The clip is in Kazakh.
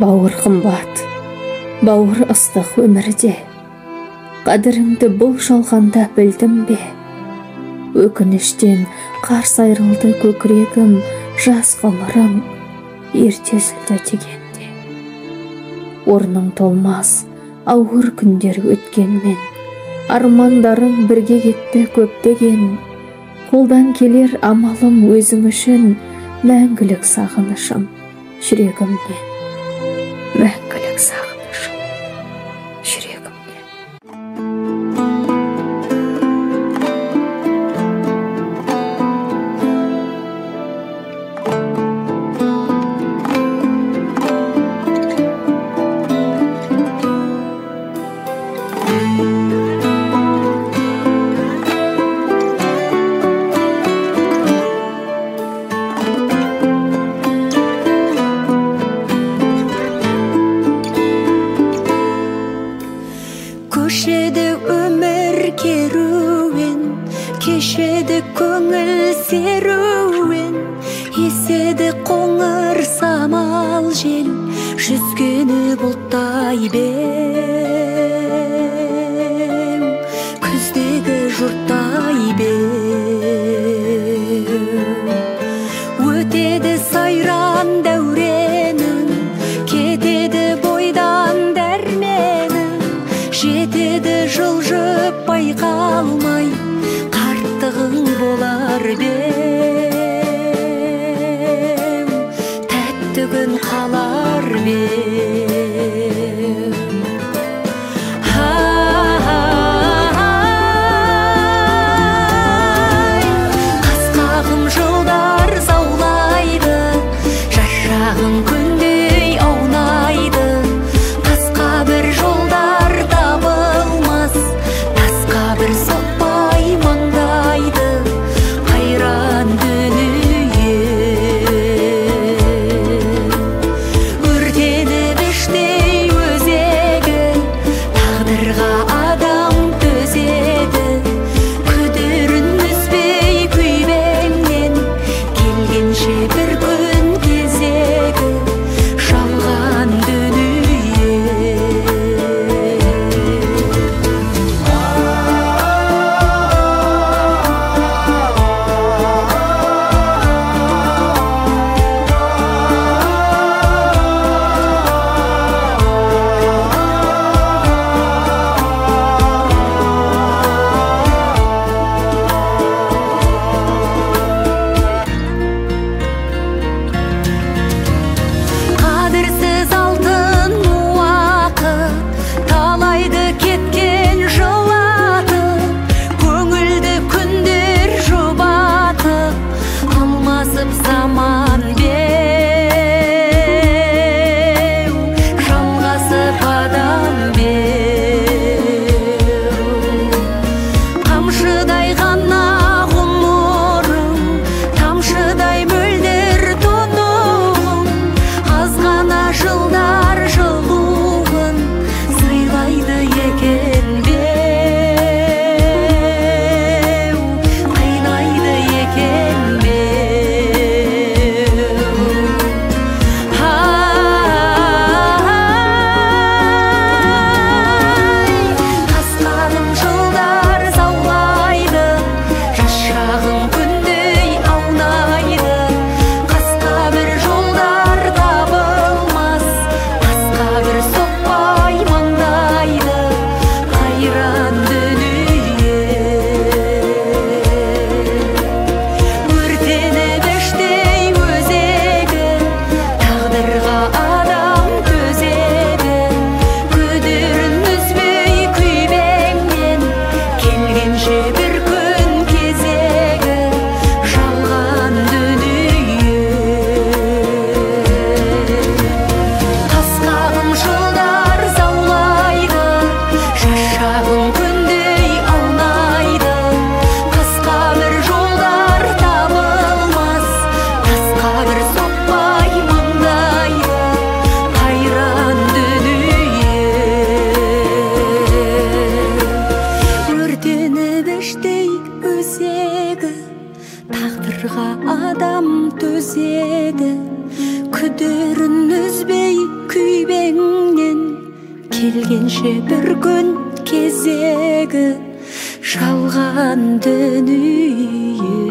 Бауыр қымбат, бауыр ыстық өмірде. Қадіріңді бұл жалғанда білдім бе? Өкініштен қарс айрылды көкірегім, жас ғұмырым ерте үзілді дегенде. Орның толмас, ауыр күндер өткенмен, армандарым бірге кетті көптеген. Қолдан келер амалым өзің үшін, мәңгілік сағынышым жүрегімнен. Мәңгілік сағынышым жүрегімнен. Көшеді өмір керуен, кешеді көңіл серуен, еседі қоңыр самал жел, жүзгені бұлттай беу, күздегі жұрттай беу. Өтеді сайран дәуренің, кетеді бойдан дәрменің, жетеді жылжып байқалмай, қарттығың болар беу, тәтті күн қалар беу. Қасқағым жылдар заулайды, жашағым күндей аунайды. Тасқа бір жолдар табылмас, тасқа бір соқпай маңдайды, қайран дүние. Өртеніп іштей келгенше бір күн кезегі жалған дүние